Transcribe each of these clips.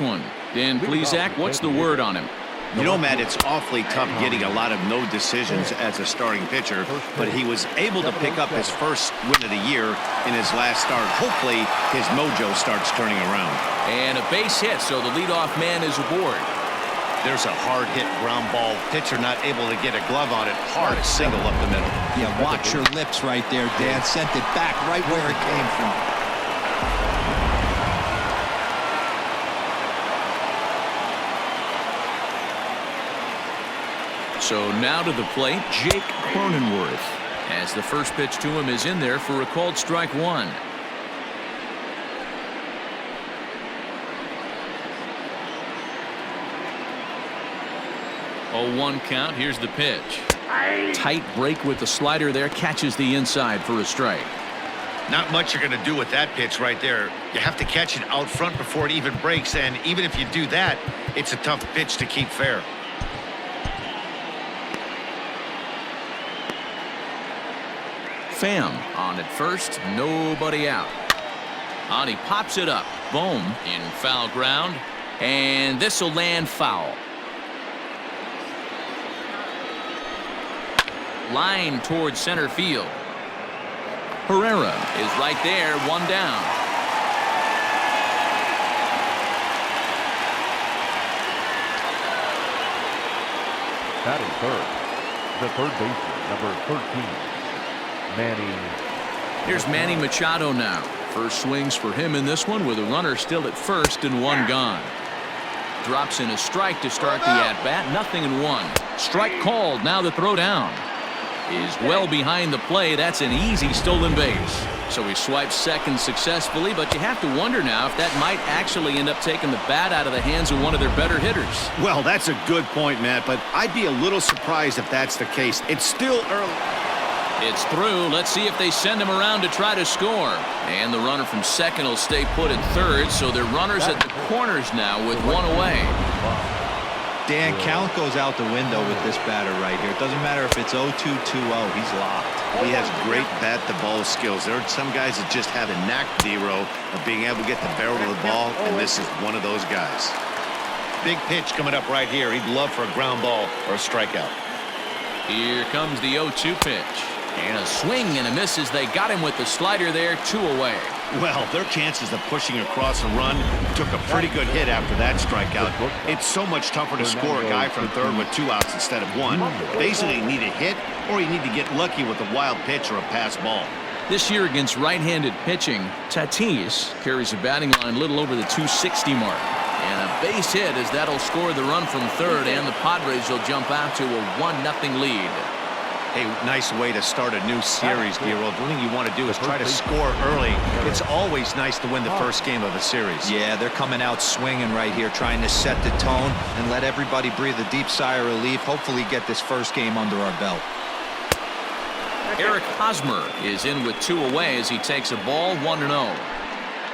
one. Dan Plesac, what's the word on him? You know, Matt, it's awfully tough getting a lot of no decisions as a starting pitcher, but he was able to pick up his first win of the year in his last start. Hopefully, his mojo starts turning around. And a base hit, so the leadoff man is aboard. There's a hard hit ground ball. Pitcher not able to get a glove on it. Hard single up the middle. Yeah, watch your lips right there, Dan. Sent it back right where it came from. So now to the plate, Jake Cronenworth, as the first pitch to him is in there for a called strike one. Oh, 1 count. Here's the pitch. Tight break with the slider there, catches the inside for a strike. Not much you're going to do with that pitch right there. You have to catch it out front before it even breaks, and even if you do that, it's a tough pitch to keep fair. Pham on at first, nobody out. On he pops it up. Bohm in foul ground, and this will land foul. Line towards center field. Herrera is right there, one down. Batting third, the third baseman, number 13. Here's Manny Machado now. First swings for him in this one with a runner still at first and one gone. Drops in a strike to start the at-bat. Nothing in one. Strike called. Now the throw down is well behind the play. That's an easy stolen base. So he swipes second successfully, but you have to wonder now if that might actually end up taking the bat out of the hands of one of their better hitters. Well, that's a good point, Matt, but I'd be a little surprised if that's the case. It's still early. It's through. Let's see if they send him around to try to score. And the runner from second will stay put at third, so they're runners at the corners now with one away. Dan, count goes out the window with this batter right here. It doesn't matter if it's 0-2, 2-0. He's locked. He has great bat-to-ball skills. There are some guys that just have a knack, D-Row, of being able to get the barrel of the ball, and this is one of those guys. Big pitch coming up right here. He'd love for a ground ball or a strikeout. Here comes the 0-2 pitch. And a swing and a miss as they got him with the slider there, 2 away. Well, their chances of pushing across a run took a pretty good hit after that strikeout. It's so much tougher to score a guy from third with 2 outs instead of 1. Basically, you need a hit or you need to get lucky with a wild pitch or a pass ball. This year against right-handed pitching, Tatis carries a batting line a little over the 260 mark. And a base hit as that'll score the run from third, and the Padres will jump out to a 1-0 lead. Hey, nice way to start a new series, D-Roll. The thing you want to do is try to score early. It's always nice to win the first game of a series. Yeah, they're coming out swinging right here, trying to set the tone and let everybody breathe a deep sigh of relief. Hopefully get this first game under our belt. Eric Hosmer is in with 2 away as he takes a ball, 1-0.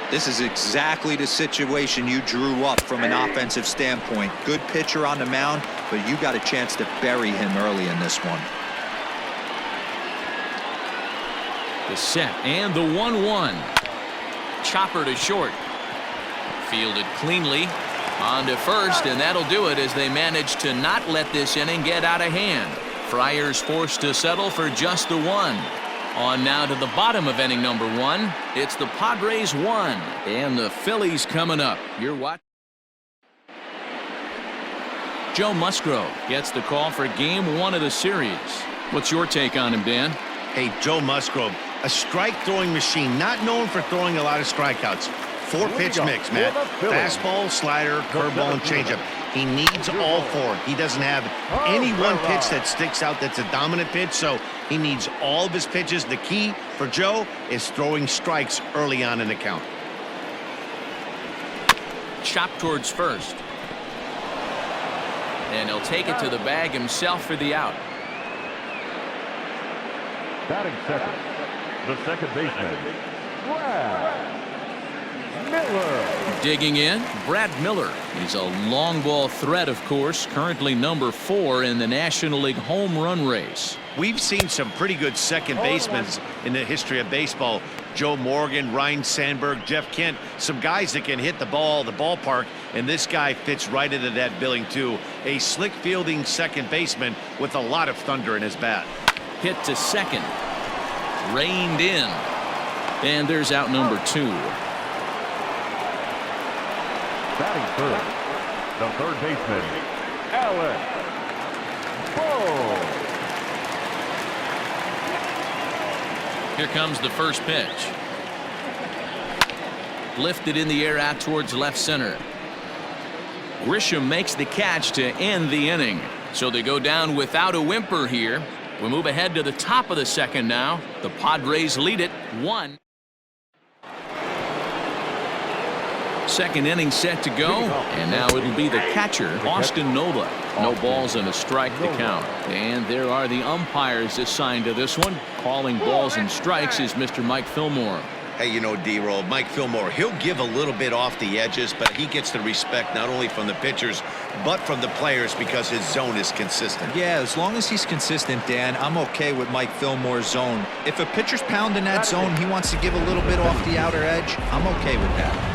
This is exactly the situation you drew up from an offensive standpoint. Good pitcher on the mound, but you got a chance to bury him early in this one. The set and the 1-1. Chopper to short. Fielded cleanly. On to first, and that'll do it as they manage to not let this inning get out of hand. Friars forced to settle for just the 1. On now to the bottom of inning number 1. It's the Padres 1 and the Phillies coming up. You're watching. Joe Musgrove gets the call for game 1 of the series. What's your take on him, Dan? Hey, Joe Musgrove, a strike-throwing machine, not known for throwing a lot of strikeouts. 4-pitch mix, Matt. Fastball, slider, curveball, and changeup. He needs all 4. He doesn't have any one pitch that sticks out that's a dominant pitch, so he needs all of his pitches. The key for Joe is throwing strikes early on in the count. Chop towards first. And he'll take it to the bag himself for the out. Batting second, the second baseman, Brad Miller. Digging in, Brad Miller. He's a long ball threat, of course, currently number 4 in the National League home run race. We've seen some pretty good second basemen in the history of baseball. Joe Morgan, Ryan Sandberg, Jeff Kent, some guys that can hit the ball, the ballpark, and this guy fits right into that billing too. A slick fielding second baseman with a lot of thunder in his bat. Hit to second. Reined in. And there's out number 2. Batting third, the third baseman, Alex Bowe. Here comes the first pitch. Lifted in the air out towards left center. Grisham makes the catch to end the inning. So they go down without a whimper here. We move ahead to the top of the second now. The Padres lead it 1. Second inning set to go, and now it'll be the catcher, Austin Nola. No balls and a strike to count. And there are the umpires assigned to this one. Calling balls and strikes is Mr. Mike Fillmore. Hey, you know, D-Roll, Mike Fillmore, he'll give a little bit off the edges, but he gets the respect not only from the pitchers, but from the players because his zone is consistent. Yeah, as long as he's consistent, Dan, I'm okay with Mike Fillmore's zone. If a pitcher's pounding that zone, he wants to give a little bit off the outer edge, I'm okay with that.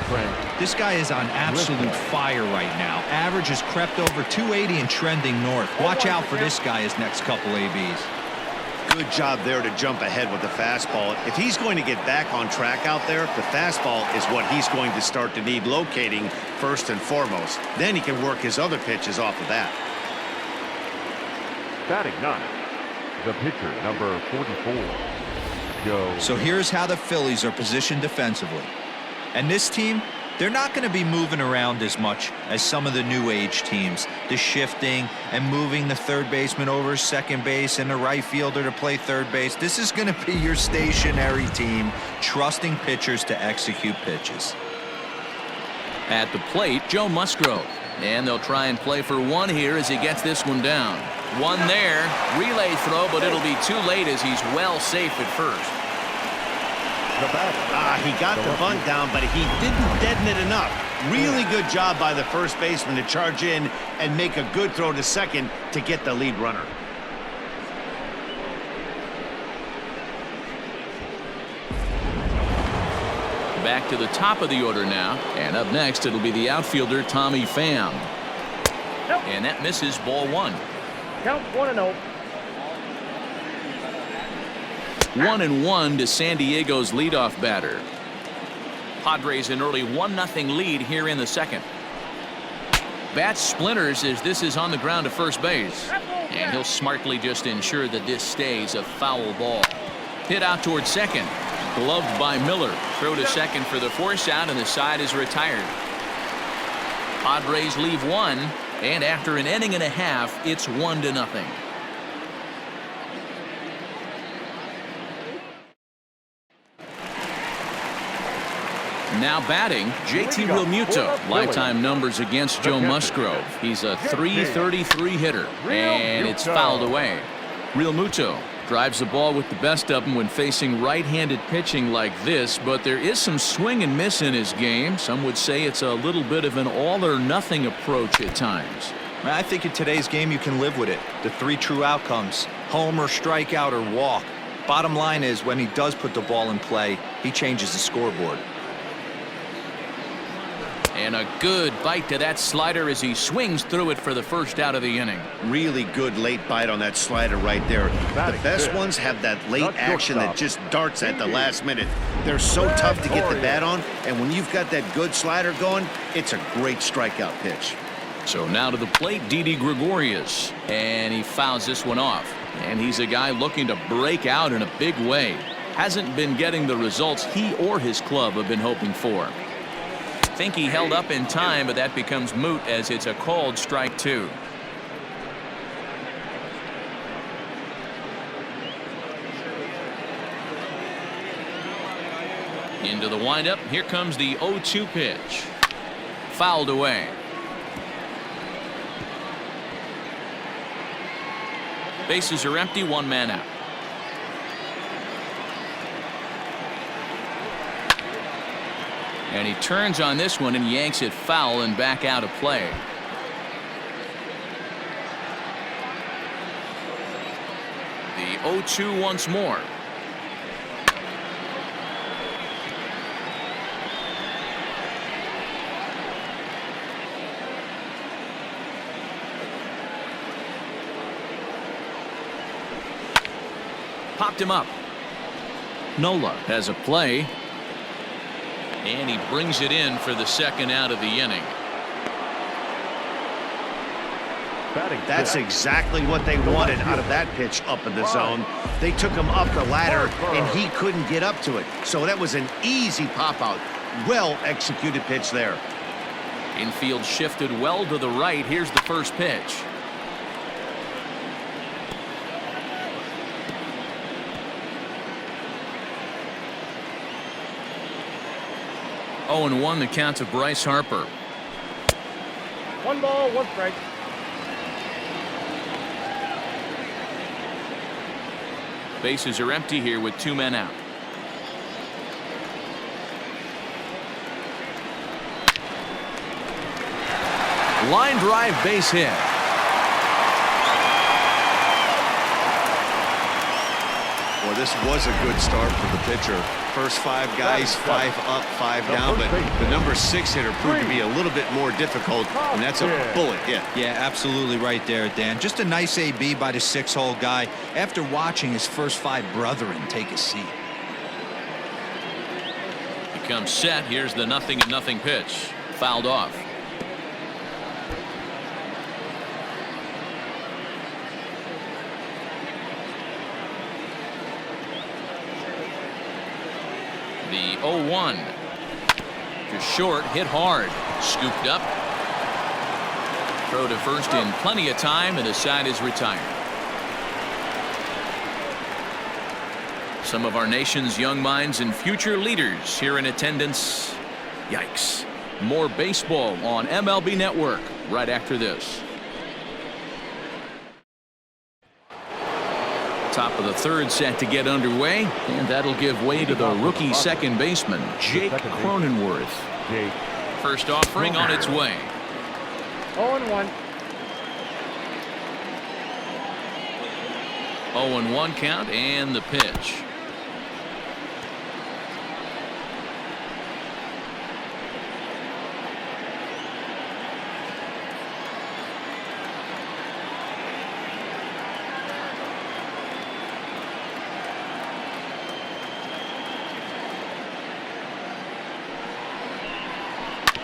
This guy is on absolute fire right now. Average has crept over 280 and trending north. Watch out for this guy his next couple ABs. Good job there to jump ahead with the fastball. If he's going to get back on track out there, the fastball is what he's going to start to need locating first and foremost. Then he can work his other pitches off of that. Batting 9, the pitcher, number 44, Joe. So here's how the Phillies are positioned defensively. And this team, they're not going to be moving around as much as some of the new age teams. The shifting and moving the third baseman over second base and the right fielder to play third base. This is going to be your stationary team, trusting pitchers to execute pitches. At the plate, Joe Musgrove. And they'll try and play for 1 here as he gets this one down. 1 there. Relay throw, but it'll be too late as he's well safe at first. He got the bunt down, but he didn't deaden it enough. Really good job by the first baseman to charge in and make a good throw to second to get the lead runner. Back to the top of the order now. And up next, it'll be the outfielder, Tommy Pham. And that misses ball 1. Count 1-0. 1-1 to San Diego's leadoff batter. Padres an early 1-0 lead here in the second. Bat splinters as this is on the ground to first base. And he'll smartly just ensure that this stays a foul ball. Hit out towards second. Gloved by Miller. Throw to second for the force out, and the side is retired. Padres leave 1, and after an inning and a half, it's 1-0. Now batting, JT Realmuto. Lifetime numbers against Joe Musgrove. He's a .333 hitter, and it's fouled away. Realmuto drives the ball with the best of them when facing right-handed pitching like this, but there is some swing and miss in his game. Some would say it's a little bit of an all-or-nothing approach at times. I think in today's game you can live with it. The 3 true outcomes: homer, strikeout, or walk. Bottom line is, when he does put the ball in play, he changes the scoreboard. And a good bite to that slider as he swings through it for the first out of the inning. Really good late bite on that slider right there. The best ones have that late action that just darts at the last minute. They're so tough to get the bat on, and when you've got that good slider going, it's a great strikeout pitch. So now to the plate, Didi Gregorius, and he fouls this one off. And he's a guy looking to break out in a big way. Hasn't been getting the results he or his club have been hoping for. Think he held up in time, but that becomes moot as it's a called strike 2. Into the windup. Here comes the 0-2 pitch. Fouled away. Bases are empty, 1 man out. And he turns on this one and yanks it foul and back out of play. The 0-2 once more. Popped him up. Nola has a play. And he brings it in for the second out of the inning. That's exactly what they wanted out of that pitch up in the zone. They took him up the ladder, and he couldn't get up to it. So that was an easy pop-out. Well-executed pitch there. Infield shifted well to the right. Here's the first pitch. Oh, and 1 the count to Bryce Harper. 1 ball, 1 strike. Bases are empty here with 2 men out. Line drive base hit. Well, this was a good start for the pitcher. First 5 guys, 5 up, 5 down, but the number 6 hitter proved to be a little bit more difficult, and that's a bullet hit. Yeah, absolutely right there, Dan. Just a nice AB by the 6-hole guy after watching his first 5 brethren take a seat. He comes set. Here's the 0-0 pitch. Fouled off. The 0-1. Just short, hit hard. Scooped up. Throw to first in plenty of time, and the side is retired. Some of our nation's young minds and future leaders here in attendance. Yikes. More baseball on MLB Network right after this. Top of the third set to get underway, and that'll give way to the rookie second baseman, Jake Cronenworth. First offering on its way. 0-1. 0-1 count and the pitch.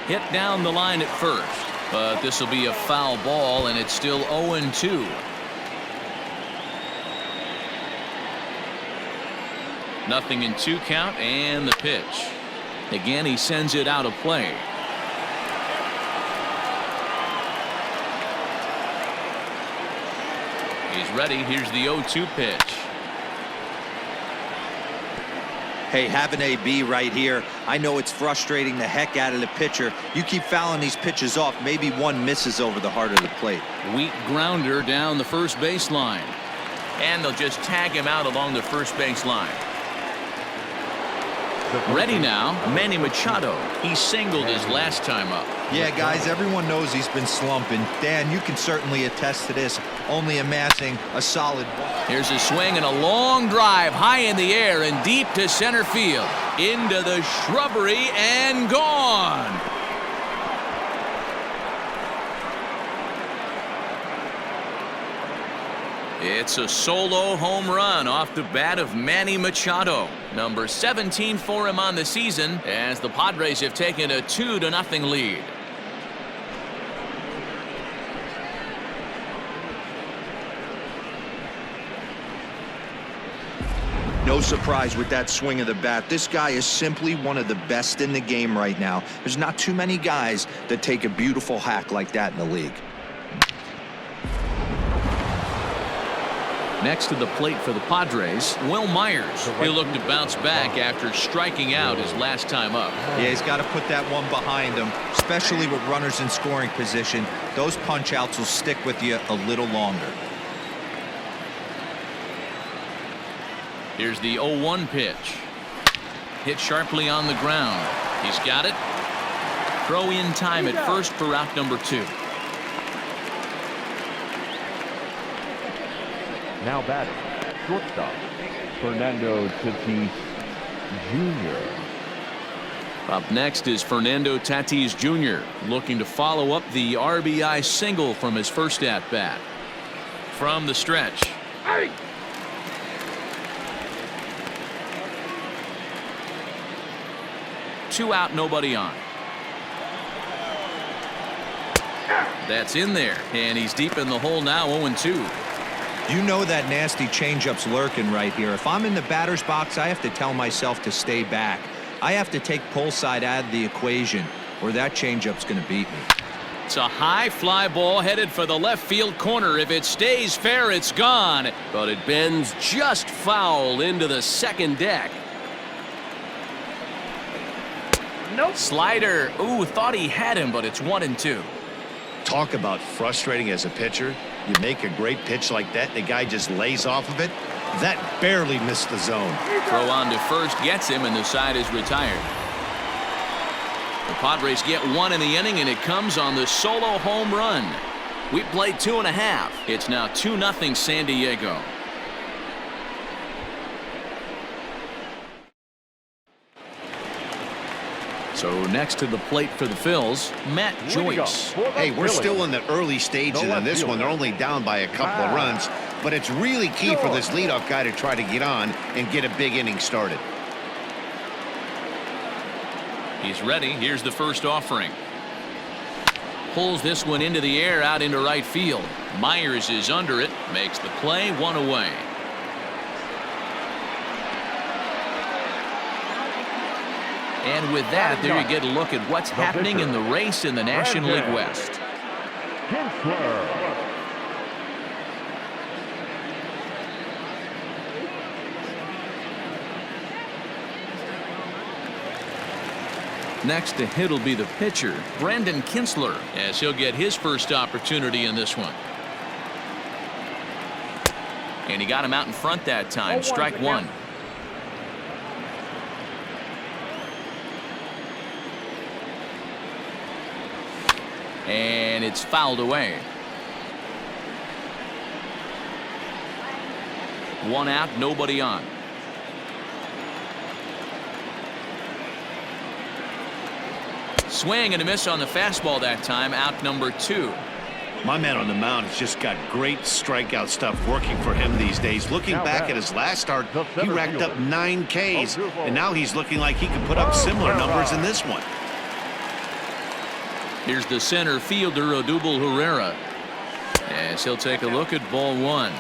Hit down the line at first, but this will be a foul ball, and it's still 0-2. Nothing in 2 count and the pitch. Again, he sends it out of play. He's ready. Here's the 0-2 pitch. Hey, have an AB right here. I know it's frustrating the heck out of the pitcher. You keep fouling these pitches off. Maybe one misses over the heart of the plate. Weak grounder down the first baseline. And they'll just tag him out along the first baseline. Ready now, Manny Machado. He singled his last time up. Yeah, guys, everyone knows he's been slumping. Dan, you can certainly attest to this, only amassing a solid ball. Here's a swing and a long drive high in the air and deep to center field. Into the shrubbery and gone. It's a solo home run off the bat of Manny Machado. Number 17 for him on the season as the Padres have taken a 2-0 lead. No surprise with that swing of the bat. This guy is simply one of the best in the game right now. There's not too many guys that take a beautiful hack like that in the league. Next to the plate for the Padres, Will Myers. He'll look to bounce back after striking out his last time up. Yeah, he's got to put that one behind him, especially with runners in scoring position. Those punch-outs will stick with you a little longer. Here's the 0-1 pitch. Hit sharply on the ground. He's got it. Throw in time at first for out number 2. Now batting, shortstop, Fernando Tatis Jr. Up next is Fernando Tatis Jr. looking to follow up the RBI single from his first at-bat. From the stretch. 2 out, nobody on. That's in there, and he's deep in the hole now, 0-2. You know that nasty changeup's lurking right here. If I'm in the batter's box, I have to tell myself to stay back. I have to take pull side out of the equation, or that changeup's going to beat me. It's a high fly ball headed for the left field corner. If it stays fair, it's gone. But it bends just foul into the second deck. Nope. Slider. Ooh, thought he had him, but it's 1-2. Talk about frustrating as a pitcher. You make a great pitch like that, the guy just lays off of it. That barely missed the zone. Throw on to first gets him, and the side is retired. The Padres get 1 in the inning, and it comes on the solo home run. We played 2.5. It's now 2-0 San Diego. So next to the plate for the Phils, Matt Joyce. Hey, we're still in the early stages in this one. They're only down by a couple of runs, but it's really key for this leadoff guy to try to get on and get a big inning started. He's ready. Here's the first offering. Pulls this one into the air out into right field. Myers is under it. Makes the play, 1 away. And with that, there you get a look at what's happening in the race in the National League West. Next to hit will be the pitcher, Brandon Kinsler, as he'll get his first opportunity in this one. And he got him out in front that time. Strike 1. And it's fouled away. 1 out, nobody on. Swing and a miss on the fastball that time. Out number 2. My man on the mound has just got great strikeout stuff working for him these days. Looking back at his last start, he racked up 9 Ks, and now he's looking like he can put up similar numbers in this one. Here's the center fielder, Odubel Herrera, as he'll take a look at ball 1.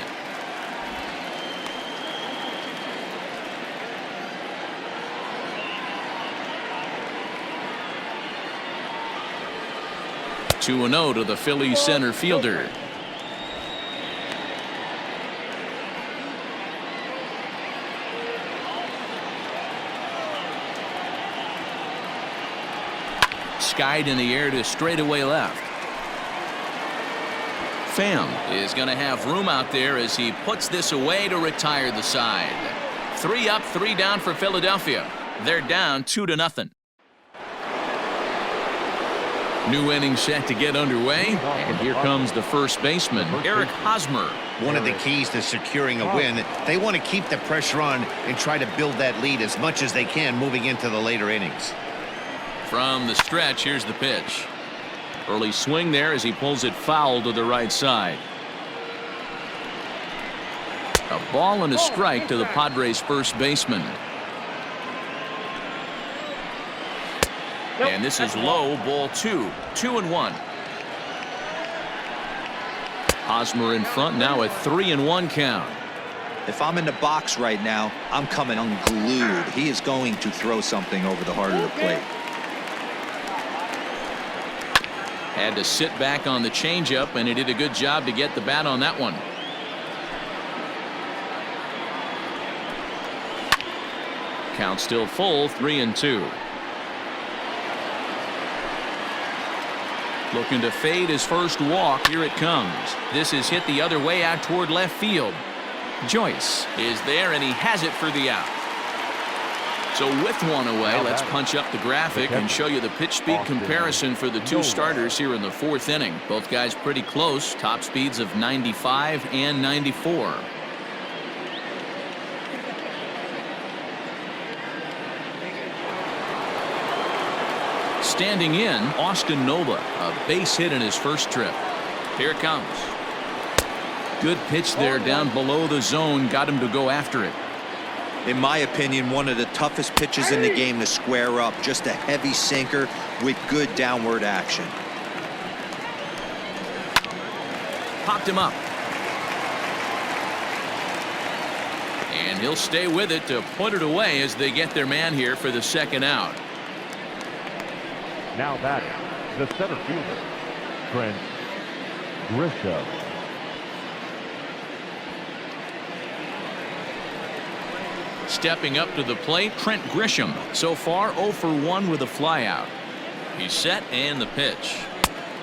Two and 0 to the Phillies center fielder. Skied in the air to straightaway left. Pham is going to have room out there as he puts this away to retire the side. 3 up, 3 down for Philadelphia. They're down 2-0. New inning set to get underway, and here comes the first baseman, Eric Hosmer. One of the keys to securing a win, they want to keep the pressure on and try to build that lead as much as they can moving into the later innings. From the stretch, here's the pitch. Early swing there as he pulls it foul to the right side. A ball and a strike to the Padres first baseman. And this is low, ball 2. 2-1. Hosmer in front now, a 3-1 count. If I'm in the box right now, I'm coming unglued. He is going to throw something over the heart of the plate. Had to sit back on the changeup, and he did a good job to get the bat on that one. Count still full, 3-2. Looking to fade his first walk. Here it comes. This is hit the other way out toward left field. Joyce is there, and he has it for the out. So with 1 away, let's punch up the graphic and show you the pitch speed comparison for the 2 starters here in the 4th inning. Both guys pretty close. Top speeds of 95 and 94. Standing in, Austin Nola, a base hit in his first trip. Here it comes. Good pitch there down below the zone. Got him to go after it. In my opinion, one of the toughest pitches in the game to square up. Just a heavy sinker with good downward action. Popped him up. And he'll stay with it to put it away as they get their man here for the second out. Now batting, the center fielder, Trent Grisham. Stepping up to the plate, Trent Grisham. So far 0 for 1 with a flyout. He's set and the pitch.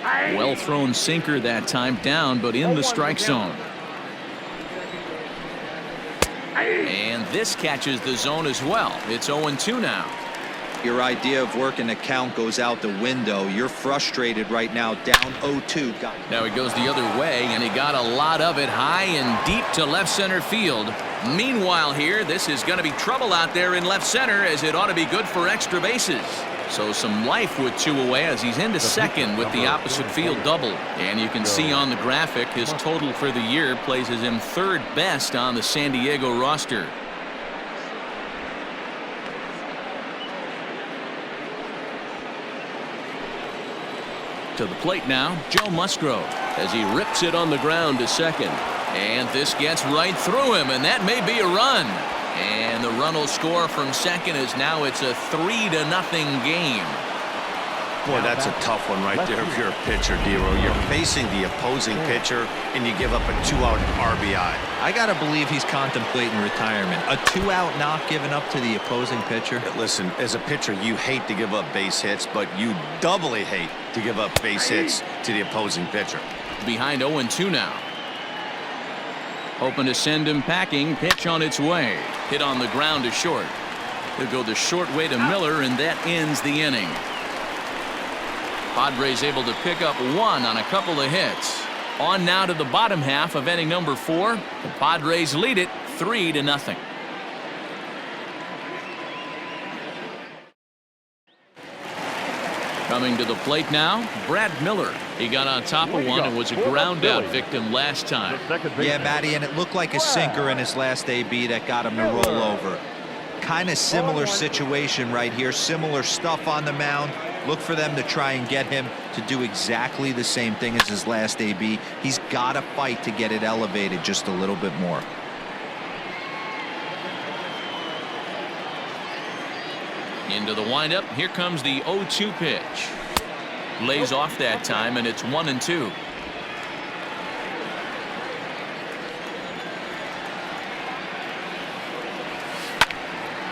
Well thrown sinker that time, down but in the strike zone. And this catches the zone as well. It's 0-2 now. Your idea of working the count goes out the window. You're frustrated right now, down 0-2. Now he goes the other way, and he got a lot of it high and deep to left center field. Meanwhile here, this is going to be trouble out there in left center, as it ought to be good for extra bases. So some life with 2 away as he's into second with the opposite field double. And you can see on the graphic his total for the year places him 3rd best on the San Diego roster. To the plate now, Joe Musgrove, as he rips it on the ground to second. And this gets right through him, and that may be a run. And the run will score from second, as now it's a 3-0 game. Boy, that's a tough one right there if you're a pitcher, Dero. You're facing the opposing pitcher, and you give up a 2-out RBI. I got to believe he's contemplating retirement. A 2-out knock given up to the opposing pitcher. Listen, as a pitcher, you hate to give up base hits, but you doubly hate to give up base hits to the opposing pitcher. Behind 0-2 now. Hoping to send him packing. Pitch on its way. Hit on the ground to short. He'll go the short way to Miller, and that ends the inning. Padres able to pick up 1 on a couple of hits. On now to the bottom half of inning number 4. The Padres lead it 3-0. Coming to the plate now, Brad Miller. He got on top of one and was a ground out victim last time. Yeah, Matty, and it looked like a sinker in his last AB that got him to roll over. Kind of similar situation right here. Similar stuff on the mound. Look for them to try and get him to do exactly the same thing as his last AB. He's got to fight to get it elevated just a little bit more. Into the windup. Here comes the 0-2 pitch. Lays off that time, and it's 1-2.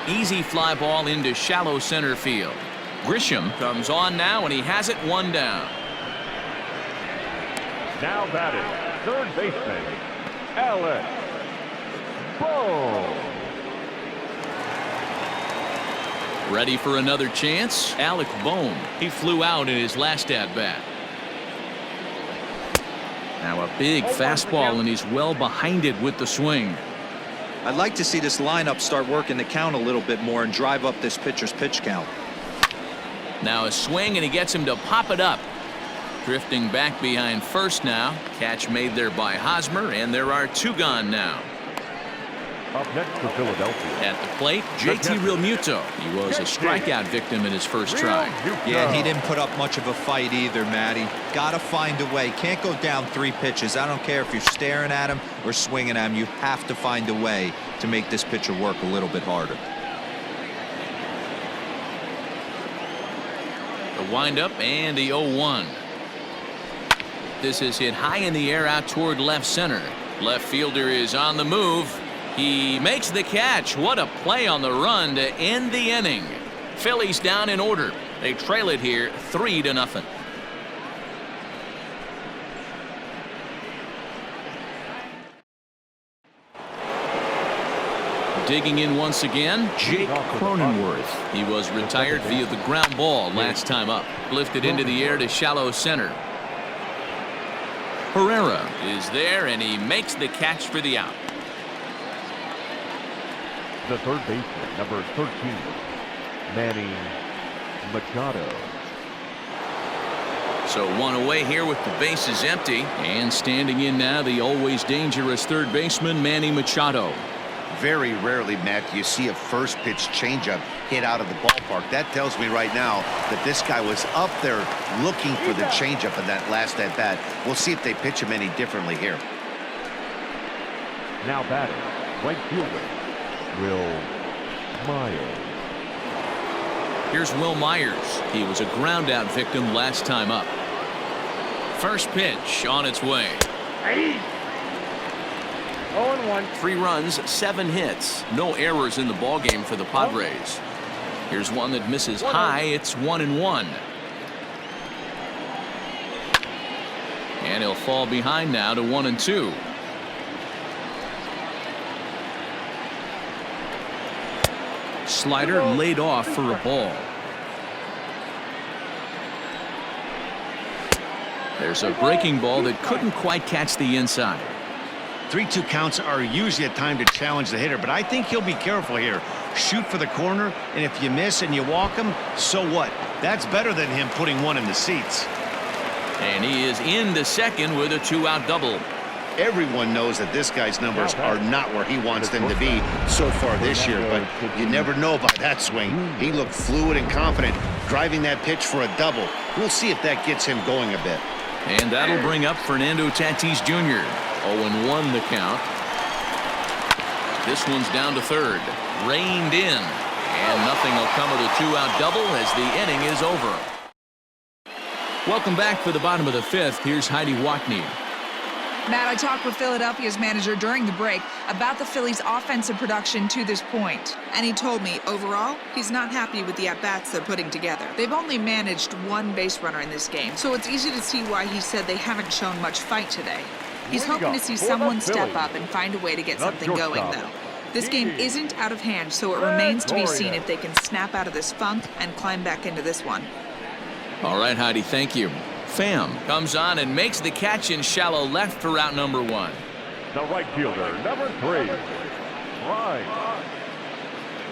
Easy fly ball into shallow center field. Grisham comes on now, and he has it 1 down. Now batting, 3rd baseman, Alex Bohm. Ready for another chance? Alec Bohm. He flew out in his last at-bat. Now a big fastball, and he's well behind it with the swing. I'd like to see this lineup start working the count a little bit more and drive up this pitcher's pitch count. Now a swing, and he gets him to pop it up. Drifting back behind first now. Catch made there by Hosmer, and there are 2 gone now. Up next for Philadelphia. At the plate, JT Realmuto. He was a strikeout victim in his first try. Yeah, he didn't put up much of a fight either, Matty. Gotta find a way. Can't go down 3 pitches. I don't care if you're staring at him or swinging at him. You have to find a way to make this pitcher work a little bit harder. The windup and the 0-1. This is hit high in the air out toward left center. Left fielder is on the move. He makes the catch. What a play on the run to end the inning. Phillies down in order. They trail it here 3-0. Digging in once again, Jake Cronenworth. He was retired via the ground ball last time up. Lifted into the air to shallow center. Herrera is there, and he makes the catch for the out. The 3rd baseman, number 13, Manny Machado. So 1 away here with the bases empty, and standing in now the always dangerous 3rd baseman Manny Machado. Very rarely, Matt, do you see a first pitch changeup hit out of the ballpark. That tells me right now that this guy was up there looking for the changeup in that last at bat. We'll see if they pitch him any differently here. Now batting, right fielder, Will Myers. Here's Will Myers. He was a ground out victim last time up. First pitch on its way. 0-1. 3 runs, 7 hits. No errors in the ballgame for the Padres. Here's one that misses high. It's 1-1. And he'll fall behind now to 1-2. Slider laid off for a ball. There's a breaking ball that couldn't quite catch the inside. 3-2 counts are usually a time to challenge the hitter, but I think he'll be careful here. Shoot for the corner, and if you miss and you walk him, so what? That's better than him putting one in the seats. And he is into second with a 2-out double. Everyone knows that this guy's numbers are not where he wants them to be so far this year, but you never know by that swing. He looked fluid and confident, driving that pitch for a double. We'll see if that gets him going a bit. And that'll bring up Fernando Tatis Jr. 0-1 the count. This one's down to third. Reined in. And nothing will come of the 2-out double as the inning is over. Welcome back for the bottom of the 5th. Here's Heidi Watney. Matt, I talked with Philadelphia's manager during the break about the Phillies' offensive production to this point. And he told me, overall, he's not happy with the at-bats they're putting together. They've only managed 1 base runner in this game, so it's easy to see why he said they haven't shown much fight today. He's hoping to see someone step up and find a way to get something going, though. This game isn't out of hand, so it remains to be seen if they can snap out of this funk and climb back into this one. All right, Heidi, thank you. Pham comes on and makes the catch in shallow left for route number 1. The right fielder, number 3, Bryce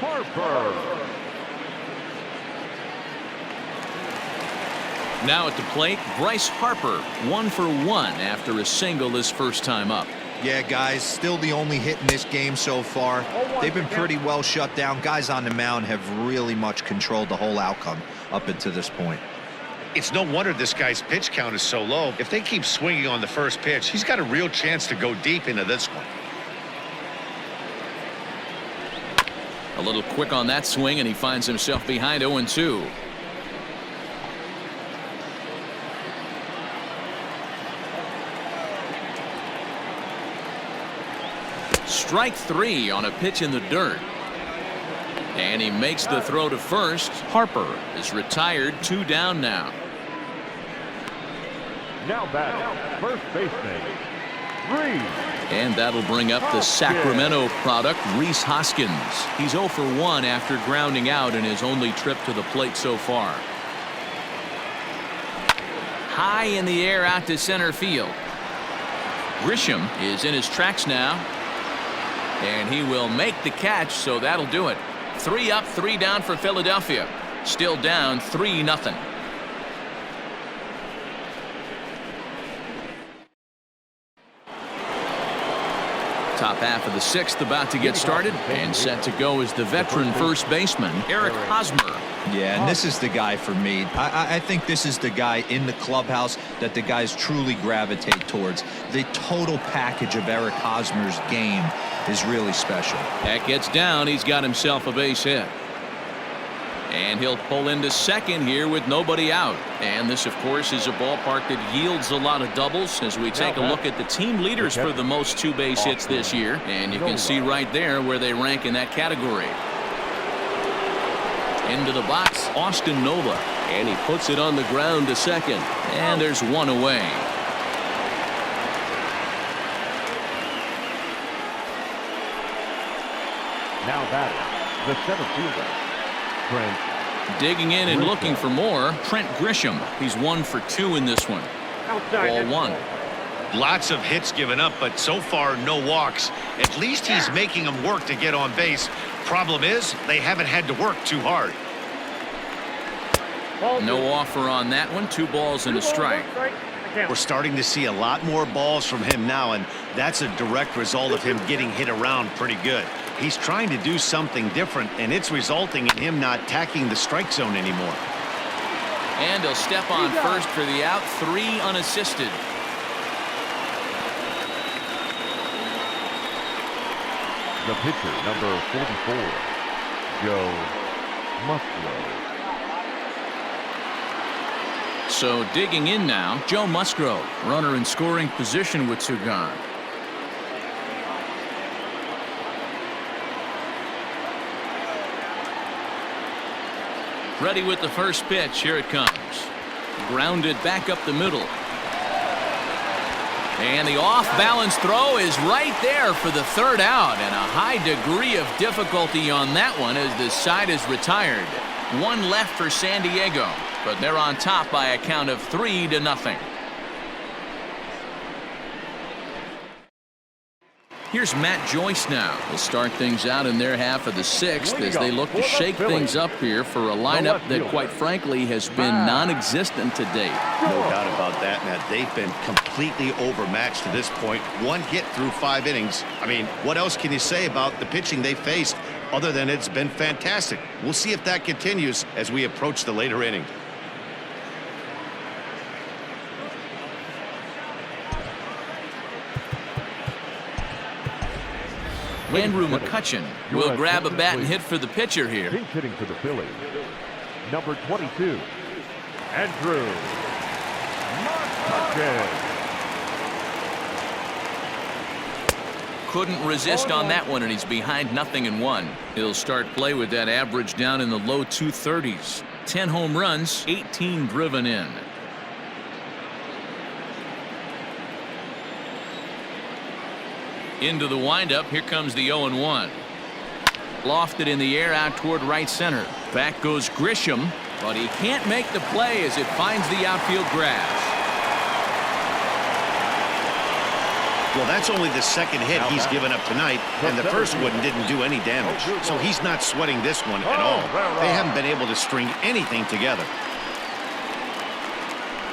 Harper. Now at the plate, Bryce Harper, 1 for 1 after a single his first time up. Yeah, guys, still the only hit in this game so far. They've been pretty well shut down. Guys on the mound have really much controlled the whole outcome up until this point. It's no wonder this guy's pitch count is so low. If they keep swinging on the first pitch, he's got a real chance to go deep into this one. A little quick on that swing, and he finds himself behind 0-2. Strike 3 on a pitch in the dirt. And he makes the throw to first. Harper is retired, 2 down now. Now batting, first baseman, Reese. And that'll bring up the Sacramento product, Rhys Hoskins. He's 0 for 1 after grounding out in his only trip to the plate so far. High in the air out to center field. Grisham is in his tracks now. And he will make the catch, so that'll do it. 3 up, 3 down for Philadelphia. Still down 3-0. Top half of the 6th about to get started, and set to go is the veteran first baseman, Eric Hosmer. Yeah, and this is the guy for me. I think this is the guy in the clubhouse that the guys truly gravitate towards. The total package of Eric Hosmer's game is really special. That gets down. He's got himself a base hit. And he'll pull into second here with nobody out. And this, of course, is a ballpark that yields a lot of doubles as we take a look at the team leaders for the most 2 base hits this year. And you can see right there where they rank in that category. Into the box, Austin Nova. And he puts it on the ground to second. And there's 1 away. Now batting, the 7th fielder, Trent. Digging in and looking for more, Trent Grisham. He's 1 for 2 in this one. Ball 1. Lots of hits given up, but so far no walks. At least he's making them work to get on base. Problem is, they haven't had to work too hard. No offer on that one. 2 balls and a strike. We're starting to see a lot more balls from him now, and that's a direct result of him getting hit around pretty good. He's trying to do something different, and it's resulting in him not tacking the strike zone anymore. And he'll step on first for the out, 3 unassisted. The pitcher, number 44, Joe Musgrove. So digging in now, Joe Musgrove, runner in scoring position with 2 gone. Ready with the first pitch. Here it comes. Grounded back up the middle. And the off-balance throw is right there for the 3rd out, and a high degree of difficulty on that one as the side is retired. 1 left for San Diego, but they're on top by a count of 3-0. Here's Matt Joyce now. They'll start things out in their half of the 6th as they look to shake things up here for a lineup that, quite frankly, has been non-existent to date. No doubt about that, Matt. They've been completely overmatched to this point. 1 hit through 5 innings. I mean, what else can you say about the pitching they faced other than it's been fantastic? We'll see if that continues as we approach the later inning. Andrew McCutchen will grab a bat and hit for the pitcher here. Pinch hitting for the Phillies, number 22, Andrew McCutchen. Couldn't resist on that one, and he's behind 0-1. He'll start play with that average down in the low 230s. 10 home runs, 18 driven in. Into the windup. Here comes the 0-1. Lofted in the air out toward right center. Back goes Grisham, but he can't make the play as it finds the outfield grass. Well, that's only the 2nd hit he's given up tonight, and the first one didn't do any damage. So he's not sweating this one at all. They haven't been able to string anything together.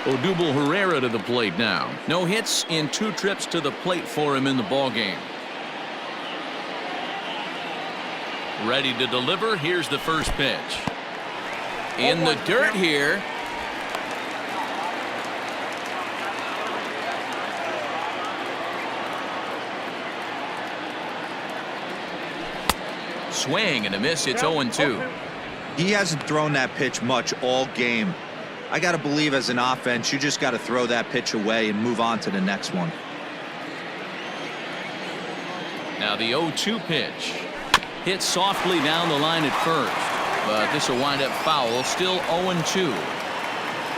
Odubel Herrera to the plate now. No hits in 2 trips to the plate for him in the ballgame. Ready to deliver. Here's the first pitch. In the dirt here. Swing and a miss. It's 0-2. He hasn't thrown that pitch much all game. I got to believe as an offense, you just got to throw that pitch away and move on to the next one. Now the 0-2 pitch. Hit softly down the line at first, but this will wind up foul. Still 0-2.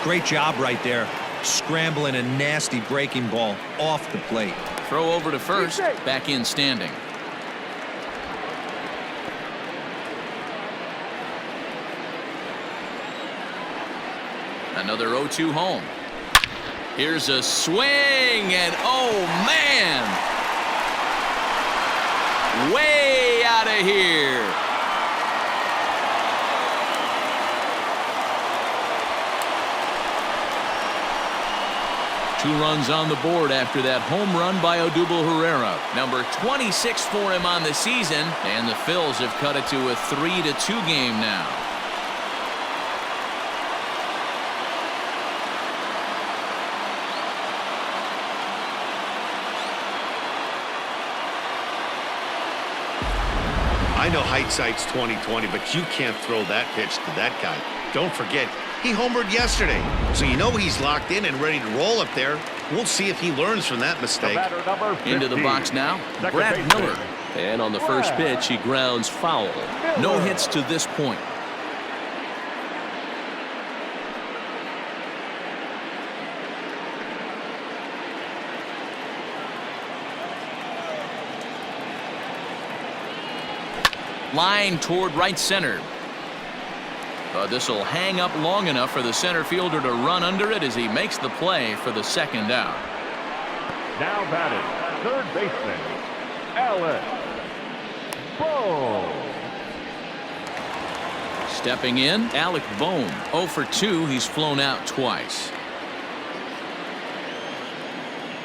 Great job right there. Scrambling a nasty breaking ball off the plate. Throw over to first. Back in standing. Another 0-2 home. Here's a swing, and oh man, way out of here. Two runs on the board after that home run by Odubel Herrera. Number 26 for him on the season, and the Phils have cut it to a 3-2 game now. I know hindsight's 20/20, but you can't throw that pitch to that guy. Don't forget, he homered yesterday, so you know he's locked in and ready to roll up there. We'll see if he learns from that mistake. Into the box now, Brad Miller. And on the first pitch, he grounds foul. No hits to this point. Line toward right center. This will hang up long enough for the center fielder to run under it as he makes the play for the 2nd out. Now batting, third baseman, Alex Bohm. Stepping in, Alec Bohm. 0 for 2. He's flown out twice.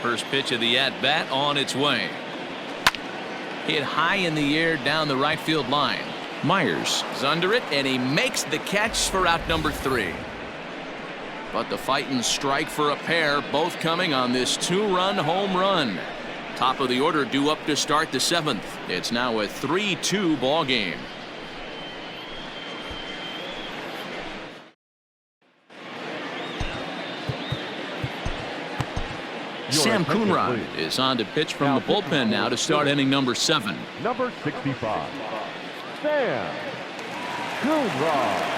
First pitch of the at-bat on its way. Hit high in the air down the right field line. Myers is under it, and he makes the catch for out number 3. But the fighting strike for a pair, both coming on this 2-run home run. Top of the order due up to start the 7th. It's now a 3-2 ball game. Sam Coonrod is on to pitch from the bullpen now to start inning number 7. Number 65, Sam Coonrod.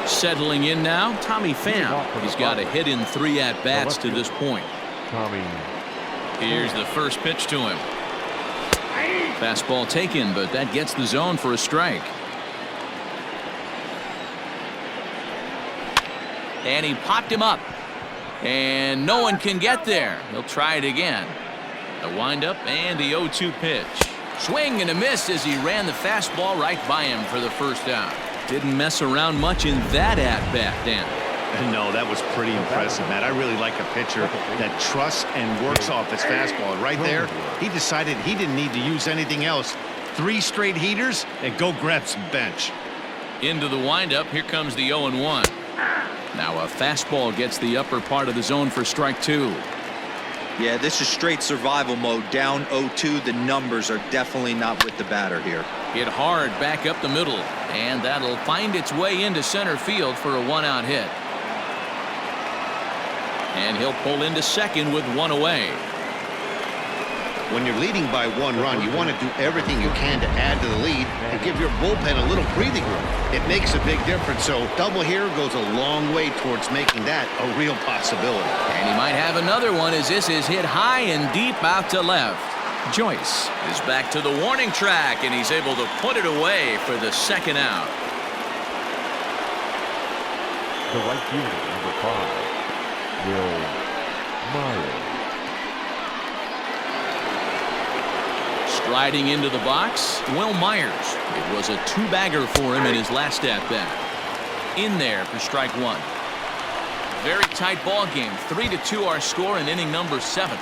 Settling in now, Tommy Pham. He's got a hit in 3 at-bats to this point. Tommy. Here's the first pitch to him. Fastball taken, but that gets the zone for a strike. And he popped him up. And no one can get there. He'll try it again. A windup and the 0-2 pitch. Swing and a miss as he ran the fastball right by him for the first out. Didn't mess around much in that at-bat, Dan. No, that was pretty impressive, Matt. I really like a pitcher that trusts and works off his fastball. And right there, he decided he didn't need to use anything else. 3 straight heaters and go grab some bench. Into the windup. Here comes the 0-1. Now a fastball gets the upper part of the zone for strike 2. Yeah, this is straight survival mode. Down 0-2. The numbers are definitely not with the batter here. Hit hard back up the middle, and that'll find its way into center field for a 1-out hit. And he'll pull into second with 1 away. When you're leading by 1 run, you want to do everything you can to add to the lead and give your bullpen a little breathing room. It makes a big difference, so double here goes a long way towards making that a real possibility. And he might have another one as this is hit high and deep out to left. Joyce is back to the warning track, and he's able to put it away for the 2nd out. The right fielder, number 5, Will Myers. Striding into the box, Will Myers. It was a 2-bagger for him in his last at-bat. In there for strike 1. Very tight ball game. 3-2 our score in inning number 7.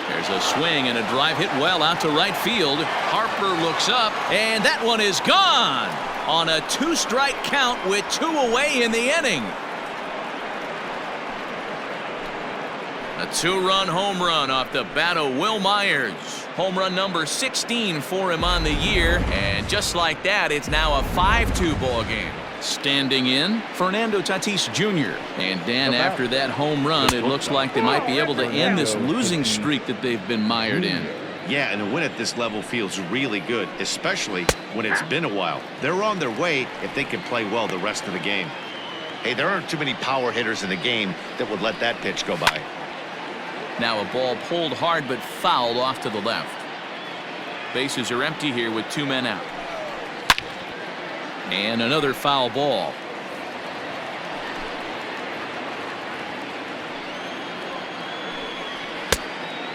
There's a swing and a drive hit well out to right field. Harper looks up, and that one is gone on a 2-strike count with 2 away in the inning. A 2-run home run off the bat of Will Myers. Home run number 16 for him on the year, and just like that, it's now a 5-2 ball game. Standing in, Fernando Tatis Jr. And Dan, after that home run, it looks like they might be able to end this losing streak that they've been mired in. Yeah, and a win at this level feels really good, especially when it's been a while. They're on their way if they can play well the rest of the game. Hey, there aren't too many power hitters in the game that would let that pitch go by. Now a ball pulled hard but fouled off to the left. Bases are empty here with 2 men out. And another foul ball.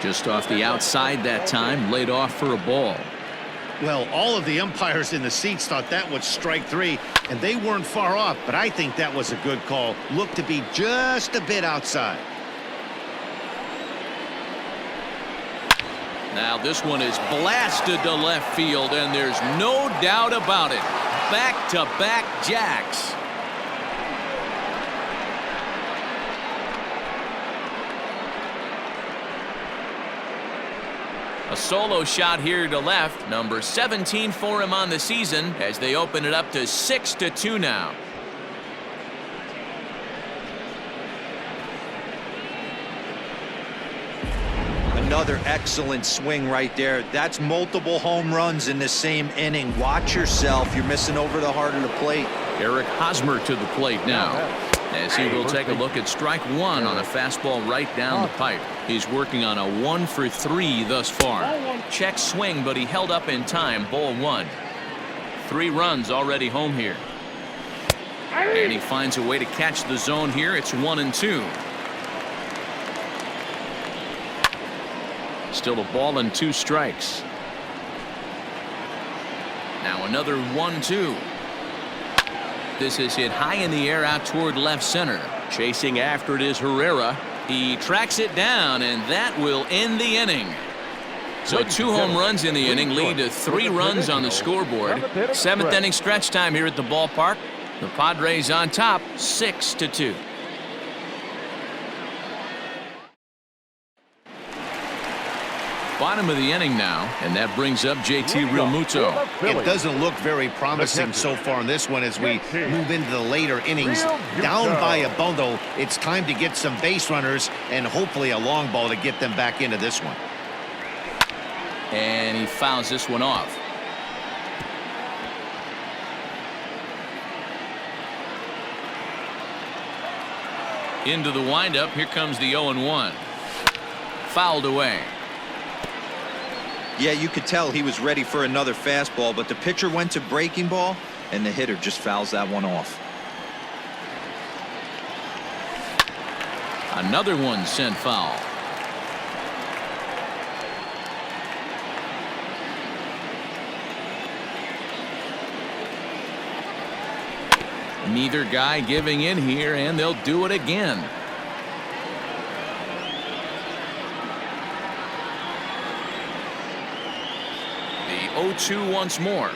Just off the outside that time, laid off for a ball. Well, all of the umpires in the seats thought that was strike 3, and they weren't far off, but I think that was a good call. Looked to be just a bit outside. Now this one is blasted to left field, and there's no doubt about it. Back-to-back jacks. A solo shot here to left, number 17 for him on the season, as they open it up to 6-2 now. Another excellent swing right there. That's multiple home runs in the same inning. Watch yourself. You're missing over the heart of the plate. Eric Hosmer to the plate now, as he will take a look at strike 1 on a fastball right down the pipe. He's working on a 1-for-3 thus far. Check swing, but he held up in time. Ball 1. 3 runs already home here. And he finds a way to catch the zone here. It's 1-2. Still a ball and 2 strikes. Now another 1-2. This is hit high in the air out toward left center. Chasing after it is Herrera. He tracks it down, and that will end the inning. So 2 home runs in the inning lead to 3 runs on the scoreboard. 7th inning stretch time here at the ballpark. The Padres on top, 6-2. Bottom of the inning now, and that brings up JT Realmuto. It doesn't look very promising so far in this one as we move into the later innings. Down by a bundle, it's time to get some base runners and hopefully a long ball to get them back into this one. And he fouls this one off. Into the windup, here comes the 0-1. Fouled away. Yeah, you could tell he was ready for another fastball, but the pitcher went to breaking ball, and the hitter just fouls that one off. Another one sent foul. Neither guy giving in here, and they'll do it again. The 0-2 once more.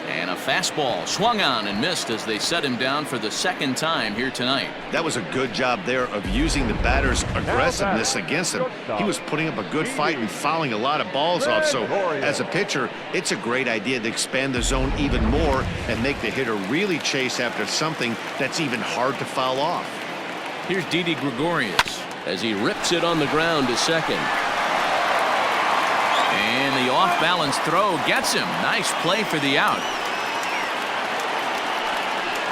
And a fastball swung on and missed as they set him down for the 2nd time here tonight. That was a good job there of using the batter's aggressiveness against him. He was putting up a good fight and fouling a lot of balls off. So as a pitcher, it's a great idea to expand the zone even more and make the hitter really chase after something that's even hard to foul off. Here's Didi Gregorius as he rips it on the ground to second. And the off-balance throw gets him. Nice play for the out.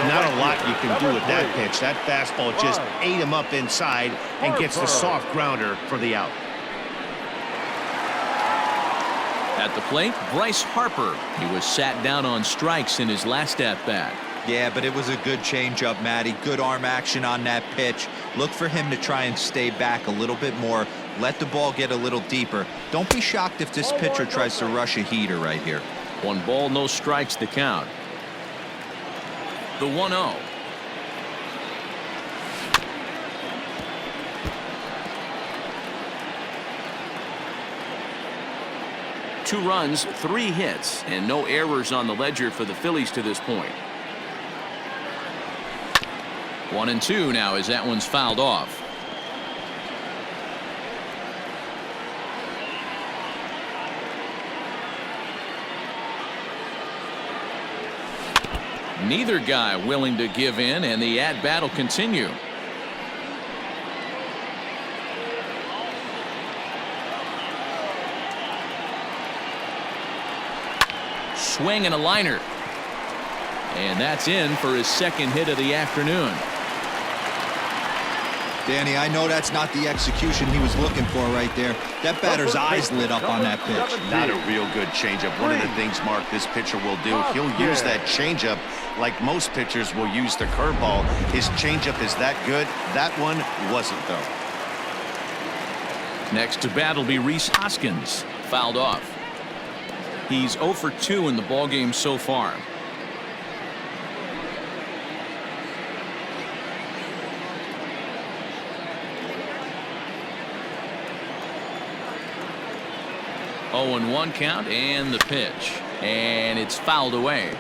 Not a lot you can do with that pitch. That fastball just ate him up inside and gets the soft grounder for the out. At the plate, Bryce Harper. He was sat down on strikes in his last at-bat. Yeah, but it was a good changeup, Matty. Good arm action on that pitch. Look for him to try and stay back a little bit more. Let the ball get a little deeper. Don't be shocked if this pitcher tries to rush a heater right here. 1 ball, no strikes the count. The 1-0. Two runs, 3 hits, and no errors on the ledger for the Phillies to this point. 1-2 now as that one's fouled off. Neither guy willing to give in, and the at-bat will continue. Swing and a liner. And that's in for his 2nd hit of the afternoon. Danny, I know that's not the execution he was looking for right there. That batter's eyes lit up on that pitch. Not a real good changeup. One of the things, Mark, this pitcher will do, he'll use that changeup like most pitchers will use the curveball. His changeup is that good. That one wasn't, though. Next to bat will be Rhys Hoskins. Fouled off. He's 0 for 2 in the ballgame so far. Oh, and 1 count, and the pitch, and it's fouled away.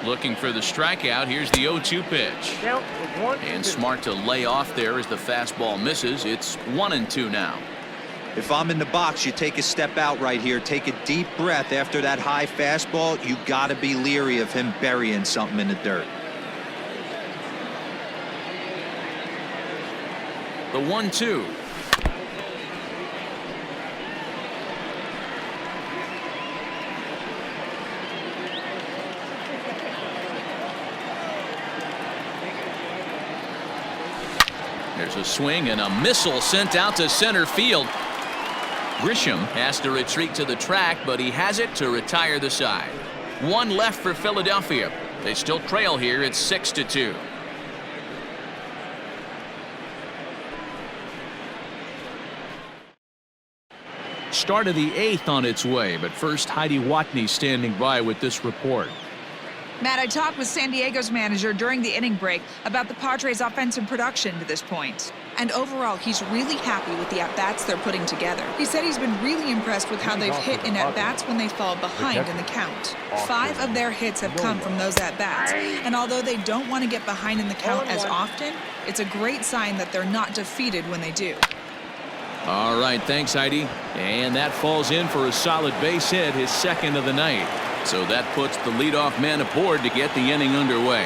Looking for the strikeout. Here's the 0-2 pitch. And smart to lay off there as the fastball misses. It's 1-2 now. If I'm in the box, you take a step out right here. Take a deep breath after that high fastball. You got to be leery of him burying something in the dirt. The 1-2. There's a swing and a missile sent out to center field. Grisham has to retreat to the track, but he has it to retire the side. One left for Philadelphia. They still trail here. It's 6-2. Start of the 8th on its way, but first Heidi Watney standing by with this report. Matt, I talked with San Diego's manager during the inning break about the Padres' offensive production to this point. And overall, he's really happy with the at-bats they're putting together. He said he's been really impressed with how they've hit in at-bats when they fall behind in the count. 5 of their hits have come from those at-bats. And although they don't want to get behind in the count as often, it's a great sign that they're not defeated when they do. All right, thanks, Heidi. And that falls in for a solid base hit, his second of the night. So that puts the leadoff man aboard to get the inning underway.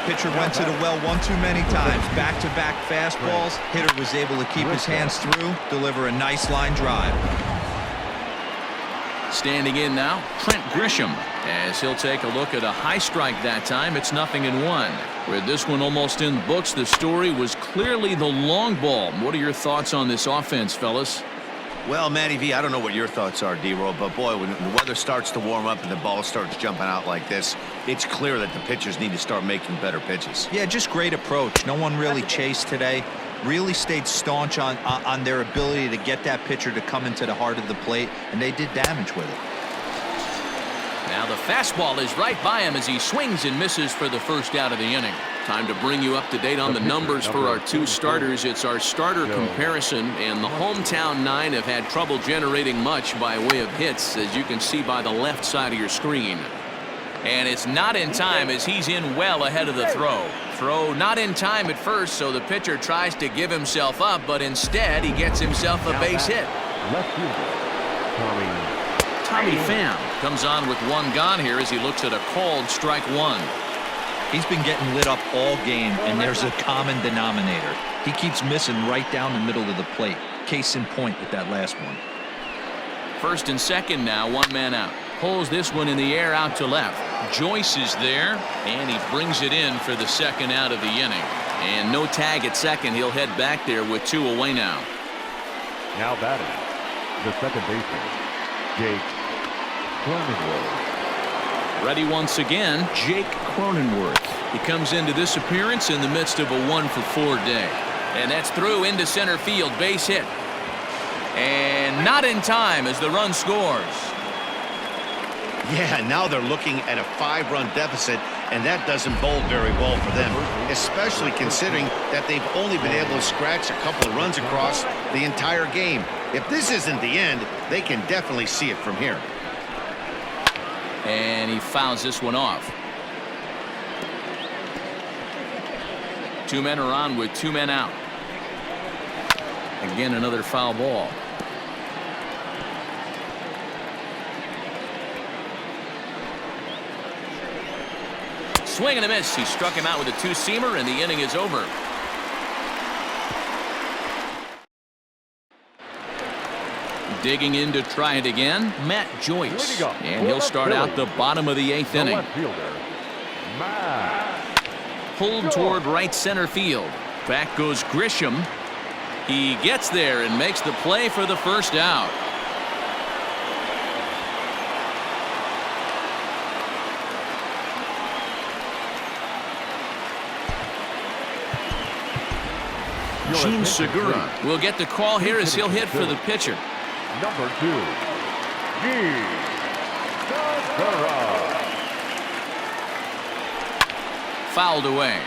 Pitcher went to the well one too many times. Back-to-back fastballs. Hitter was able to keep his hands through, deliver a nice line drive. Standing in now, Trent Grisham, as he'll take a look at a high strike that time. It's 0-1. With this one almost in the books, the story was clearly the long ball. What are your thoughts on this offense, fellas? Well, Matty V, I don't know what your thoughts are, D-Roll, but boy, when the weather starts to warm up and the ball starts jumping out like this, it's clear that the pitchers need to start making better pitches. Yeah, just great approach. No one really chased today. Really stayed staunch on their ability to get that pitcher to come into the heart of the plate, and they did damage with it. Now the fastball is right by him as he swings and misses for the first out of the inning. Time to bring you up to date on the numbers for our 2 starters. It's our starter comparison, and the hometown 9 have had trouble generating much by way of hits, as you can see by the left side of your screen. And it's not in time as he's in well ahead of the throw. Throw not in time at first, so the pitcher tries to give himself up, but instead he gets himself a base hit. Left fielder, Tommy Pham comes on with 1 gone here as he looks at a called strike 1. He's been getting lit up all game, and there's a common denominator. He keeps missing right down the middle of the plate. Case in point with that last one. First and second now, 1 man out. Pulls this one in the air out to left. Joyce is there, and he brings it in for the second out of the inning. And no tag at second. He'll head back there with 2 away now. Now batting, the second baseman, Jake Cronenworth. Ready once again, Jake Cronenworth. He comes into this appearance in the midst of a 1-for-4 day. And that's through into center field, base hit. And not in time as the run scores. Yeah, now they're looking at a 5-run deficit, and that doesn't bode very well for them, especially considering that they've only been able to scratch a couple of runs across the entire game. If this isn't the end, they can definitely see it from here. And he fouls this one off. 2 men are on with 2 men out. Again, another foul ball. Swing and a miss. He struck him out with a 2-seamer, and the inning is over. Digging in to try it again, Matt Joyce. And he'll start out the bottom of the 8th inning. Pulled toward right center field. Back goes Grisham. He gets there and makes the play for the first out. Gene Segura will get the call here as he'll hit for the pitcher. Number 2, Gene Segura. Fouled away.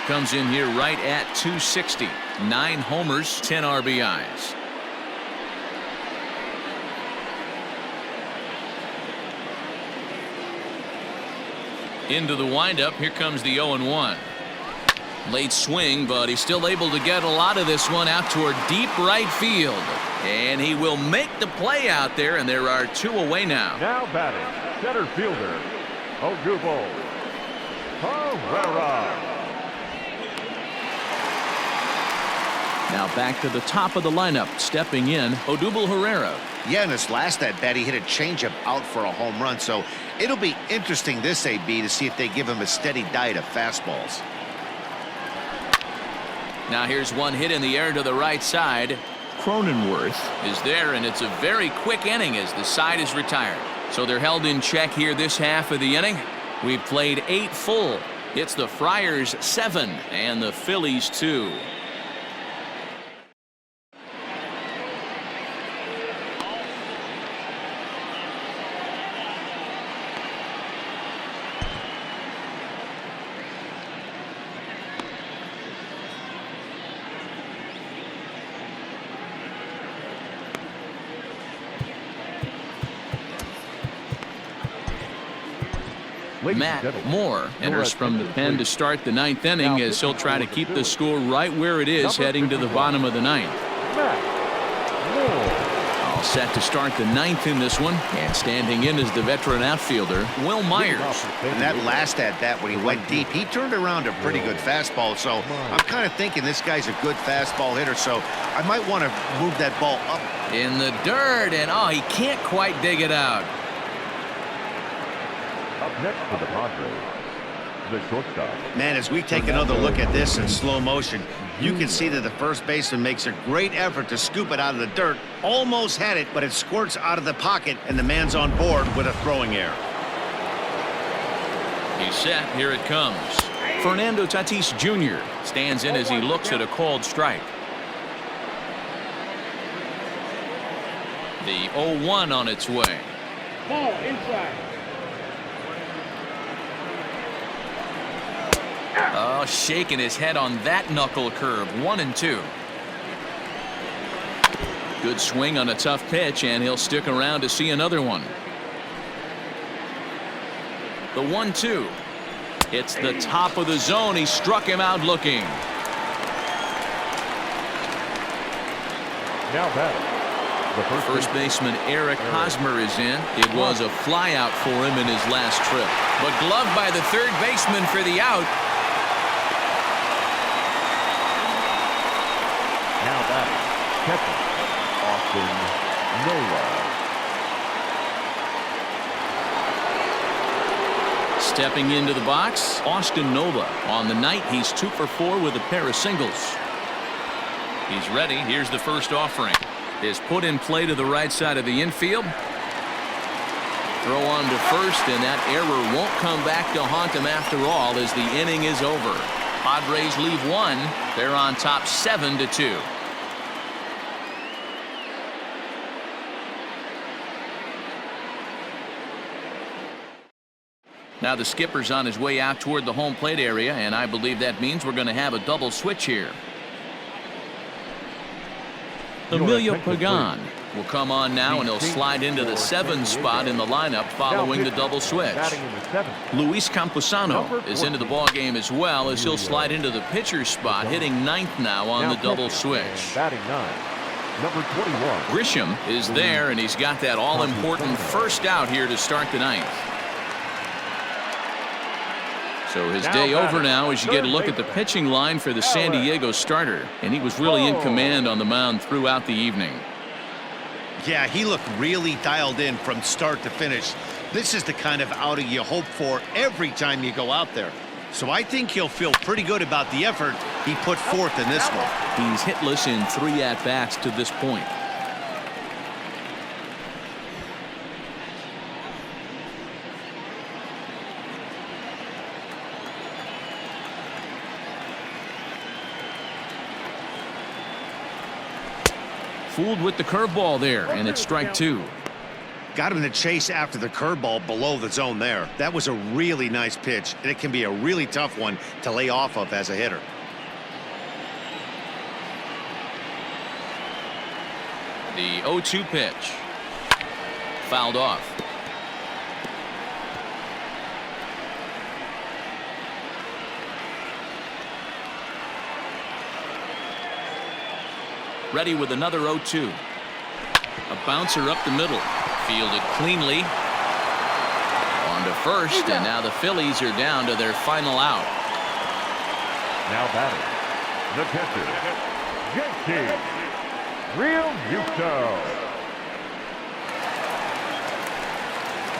Comes in here right at 260. 9 homers, 10 RBIs. Into the windup. Here comes the 0-1. Late swing, but he's still able to get a lot of this one out toward deep right field. And he will make the play out there, and there are 2 away now. Now batting, center fielder, Odubel Herrera. Now back to the top of the lineup. Stepping in, Odubel Herrera. Yeah, in his last at-bat, he hit a changeup out for a home run, so it'll be interesting this AB to see if they give him a steady diet of fastballs. Now here's one hit in the air to the right side. Cronenworth is there, and it's a very quick inning as the side is retired. So they're held in check here this half of the inning. We've played 8 full. It's the Friars 7 and the Phillies 2. Matt Moore enters from the pen to start the 9th inning as he'll try to keep the score right where it is heading to the bottom of the 9th. All set to start the 9th in this one, and standing in is the veteran outfielder Will Myers. And that last at-bat when he went deep, he turned around a pretty good fastball. So I'm kind of thinking this guy's a good fastball hitter, so I might want to move that ball up. In the dirt, and he can't quite dig it out. Up next for the Padres, the shortstop. Man, as we take another look at this in slow motion, you can see that the first baseman makes a great effort to scoop it out of the dirt. Almost had it, but it squirts out of the pocket, and the man's on board with a throwing error. He's set. Here it comes. Fernando Tatis Jr. stands in as he looks at a called strike. The 0-1 on its way. Ball inside. Oh, shaking his head on that knuckle curve. 1-2. Good swing on a tough pitch, and he'll stick around to see another one. The 1-2. It's the top of the zone. He struck him out looking. Now batting, the First baseman Eric Hosmer is in. It was a fly out for him in his last trip, but gloved by the third baseman for the out. Now batting, catcher, Austin Nola. Stepping into the box, Austin Nola. On the night, he's 2 for 4 with a pair of singles. He's ready. Here's the first offering. Is put in play to the right side of the infield. Throw on to first, and that error won't come back to haunt him after all as the inning is over. Padres leave 1. They're on top 7-2. Now the skipper's on his way out toward the home plate area, and I believe that means we're going to have a double switch here. Emilio Pagan will come on now, and he'll slide into the 7 spot in the lineup following the double switch. Luis Camposano is into the ballgame as well, as he'll slide into the pitcher's spot, hitting 9th now on the double switch. Batting 9, number 21. Grisham is there, and he's got that all-important first out here to start the 9th. So his day over now as you get a look at the pitching line for the San Diego starter, and he was really in command on the mound throughout the evening. Yeah, he looked really dialed in from start to finish. This is the kind of outing you hope for every time you go out there. So I think he'll feel pretty good about the effort he put forth in this one. He's hitless in 3 at-bats to this point. Fooled with the curveball there, and it's strike 2. Got him to chase after the curveball below the zone there. That was a really nice pitch, and it can be a really tough one to lay off of as a hitter. The 0-2 pitch. Fouled off. Ready with another 0-2. A bouncer up the middle. Fielded cleanly. On to first, and now the Phillies are down to their final out. Now batting, the catcher, JT Realmuto.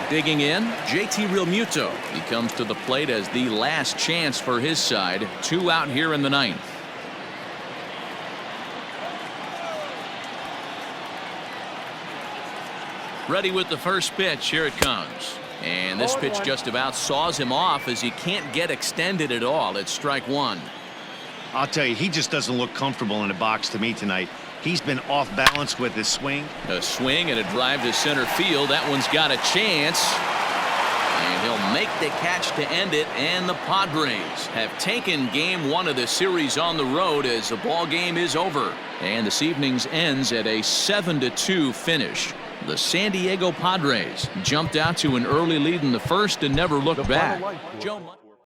Digging in, JT Realmuto. He comes to the plate as the last chance for his side. 2 out here in the 9th. Ready with the first pitch. Here it comes. And this pitch just about saws him off as he can't get extended at all. It's strike one. I'll tell you, he just doesn't look comfortable in the box to me tonight. He's been off balance with his swing. A swing and a drive to center field. That one's got a chance. And he'll make the catch to end it. And the Padres have taken game one of the series on the road as the ball game is over. And this evening's ends at a 7-2 finish. The San Diego Padres jumped out to an early lead in the first and never looked back.